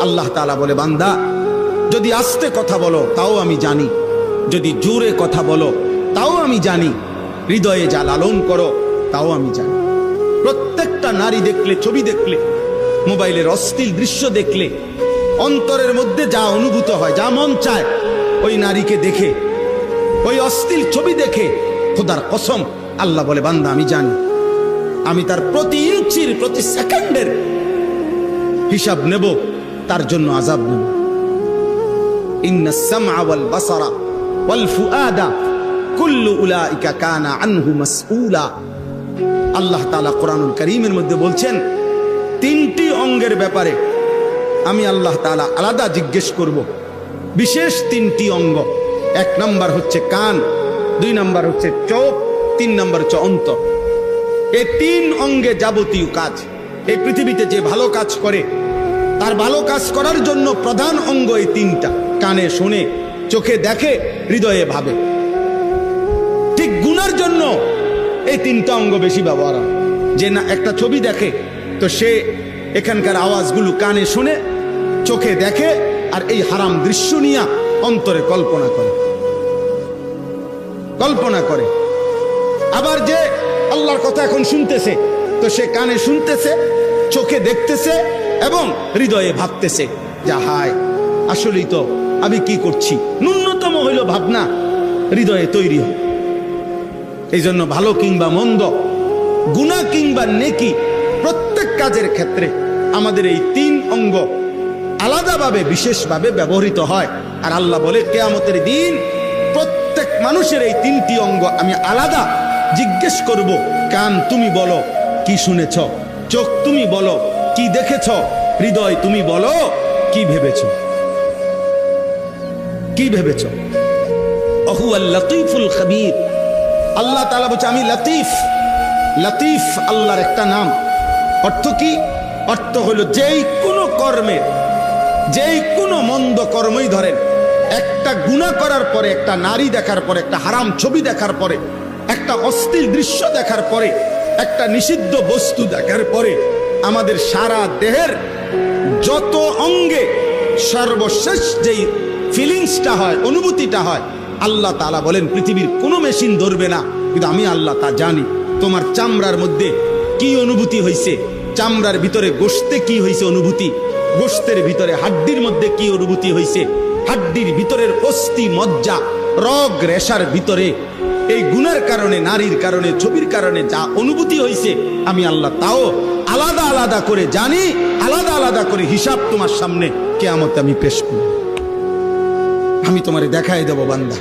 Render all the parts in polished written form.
আল্লাহ তাআলা বলে, বান্দা যদি আস্তে কথা বলো তাও আমি জানি, যদি জোরে কথা বলো তাও আমি জানি, হৃদয়ে যা লালন করো তাও আমি জানি। প্রত্যেকটা নারী দেখলে, ছবি দেখলে, মোবাইলের অশ্লীল দৃশ্য দেখলে অন্তরের মধ্যে যা অনুভূত হয়, যা মন চায়, ওই নারীকে দেখে, ওই অশ্লীল ছবি দেখে খোদার কসম আল্লাহ বলে, বান্দা আমি জানি, আমি তার প্রতি ইঞ্চির, প্রতি সেকেন্ডের হিসাব নেব, তার জন্য আযাব নেব। ইন্নাস সামআ ওয়াল বাসারা ওয়াল ফুআদা কুল্লু উলাইকা কানা আনহু মাসউলা। আল্লাহ তাআলা কোরআনুল কারীমের মধ্যে বলছেন, তিনটি অঙ্গের ব্যাপারে আমি আল্লাহ তাআলা আলাদা জিজ্ঞেস করব, বিশেষ তিনটি অঙ্গ। এক নাম্বার হচ্ছে কান, দুই নাম্বার হচ্ছে চোখ, তিন নাম্বার হচ্ছে অন্তর। এই তিন অঙ্গে যাবতীয় কাজ, এই পৃথিবীতে যে ভালো কাজ করে তার ভালো কাজ করার জন্য প্রধান অঙ্গ এই তিনটা। কানে শোনে, চোখে দেখে, হৃদয়ে ভাবে। ঠিক গুনার জন্য এই তিনটা অঙ্গ বেশি ব্যবহার হয়। যে না একটা ছবি দেখে তো সে এখানকার আওয়াজগুলো কানে শুনে, চোখে দেখে, আর এই হারাম দৃশ্য নিয়ে অন্তরে কল্পনা করে। আবার যে আল্লাহর কথা এখন শুনতেছে তো সে কানে শুনতেছে, চোখে দেখতেছে এবং হৃদয়ে ভাবতেছে, যা হায় আসলেই তো আমি কি করছি। ন্যূনতম হইল ভাবনা হৃদয়ে তৈরি হয়। এই জন্য ভালো কিংবা মন্দ, গুনাহ কিংবা নেকি, প্রত্যেক কাজের ক্ষেত্রে আমাদের এই তিন অঙ্গ আলাদাভাবে, বিশেষভাবে ব্যবহৃত হয়। আর আল্লাহ বলে, কিয়ামতের দিন প্রত্যেক মানুষের এই তিনটি অঙ্গ আমি আলাদা জিজ্ঞেস করব। কান তুমি বলো কি শুনেছ, চোখ তুমি বলো কি দেখেছ, হৃদয় তুমি বলো কি ভেবেছ। হুয়াল লতীফুল খবীর। আল্লাহ তাআলা বলছে আমি লতীফ। লতীফ আল্লাহর একটা নাম। অর্থ কি? অর্থ হলো যেই কোনো কর্মের, যেই কোনো মন্দ কর্মই ধরেন, একটা গুনাহ করার পরে, একটা নারী দেখার পরে, একটা হারাম ছবি দেখার পরে, একটা অশ্লীল দৃশ্য দেখার পরে, একটা নিষিদ্ধ বস্তু দেখার পরে আমাদের সারা দেহের যত অঙ্গে সর্বশেষ যেই ফিলিংসটা হয়, অনুভূতিটা হয়, আল্লাহ তাআলা বলেন পৃথিবীর কোনো মেশিন ধরবে না, কিন্তু আমি আল্লাহ তা জানি। তোমার চামড়ার মধ্যে কি অনুভূতি হয়েছে, চামড়ার ভিতরে গোশতে কি হয়েছে অনুভূতি, গোশতের ভিতরে হাড্ডির মধ্যে কি অনুভূতি হয়েছে, হাড্ডির ভিতরের অস্থি মজ্জা রগ রেশার ভিতরে এই গুনার কারণে, নারীর কারণে, ছবির কারণে যা অনুভূতি হয়েছে আমি আল্লাহ তাও আলাদা আলাদা করে জানি। আলাদা আলাদা করে হিসাব তোমার সামনে কিয়ামতে আমি পেশ করব। আমি তোমারে দেখাই দেব বান্দা।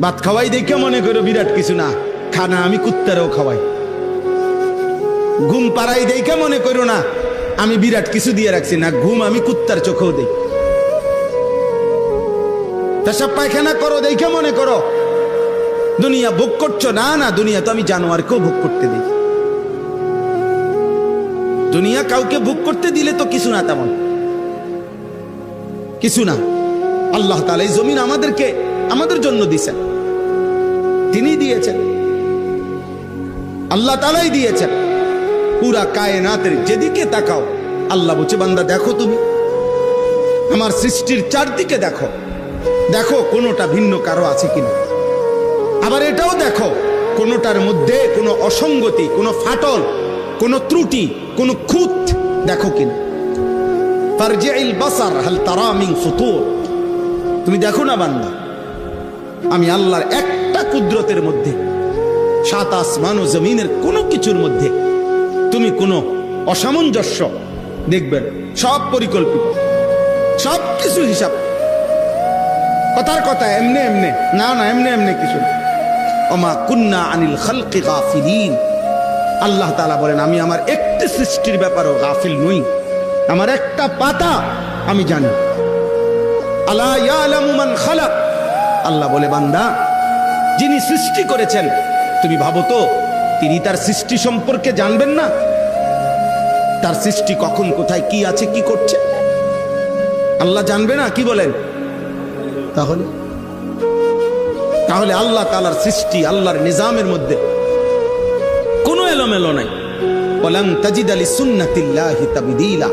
ভাত খাওয়াই দেখে মনে করো বিরাট কিছু না, খানা আমি কুত্তারেও খাওয়াই। ঘুম পাড়াই দেখে মনে করো না আমি বিরাট কিছু দিয়ে রাখছি না, ঘুম আমি কুত্তার চোখেও দেই। পেশাব পায়খানা করো দেখে মনে করো দুনিয়া ভোগ করছো, না না, দুনিয়া তো আমি জানোয়ারকেও ভোগ করতে দিই। দুনিয়া কাউকে ভোগ করতে দিলে তো কিছু না, তেমন কিছু না। আল্লাহ তাআলা এই জমিন আমাদেরকে আমাদের জন্য দিয়েছেন, তিনি দিয়েছেন, আল্লাহ তাআলাই দিয়েছেন। পুরা কায়নাতের যেদিকে তাকাও আল্লাহ বলছে, বান্দা দেখো, তুমি আমার সৃষ্টির চারদিকে দেখো, দেখো কোনোটা ভিন্ন কারো আছে কিনা। আবার এটাও দেখো কোনোটার মধ্যে কোনো অসঙ্গতি, কোনো ফাটল, কোনো ত্রুটি, কোনো খুঁত দেখো কিনা। ফারজি'ল বাসার হাল তারা মিন ফুতুর। তুমি দেখো না বান্দা, আমি আল্লাহর একটা কুদরতের মধ্যে, সাত আসমান ও জমিনের কোনো কিছুর মধ্যে তুমি কোনো অসামঞ্জস্য দেখবেন। সব পরিকল্পিত, সব কিছু হিসাব। কথার কথা এমনে এমনে না, না এমনে এমনে কিছু। ওমা কুন্না আনিল খালকি গাফিলিন। আল্লাহ তাআলা বলেন, আমি আমার একটি সৃষ্টির ব্যাপারেও গাফিল নই, আমার একটা পাতা আমি জানি। আলা ইয়ালামু মান খালাক। আল্লাহ বলে, বান্দা যিনি সৃষ্টি করেছেন, তুমি ভাবো তো তিনি তার সৃষ্টি সম্পর্কে জানবেন না? তার সৃষ্টি কখন, কোথায়, কি আছে, কি করছে আল্লাহ জানবে না? কি বলেন? তাহলে আল্লাহ তাআলার সৃষ্টি, আল্লাহর নিজামের মধ্যে কোনো এলোমেলো নাই। ওয়ালান তাজিদা লিসুন্নাতিল্লাহি তাবদীলা।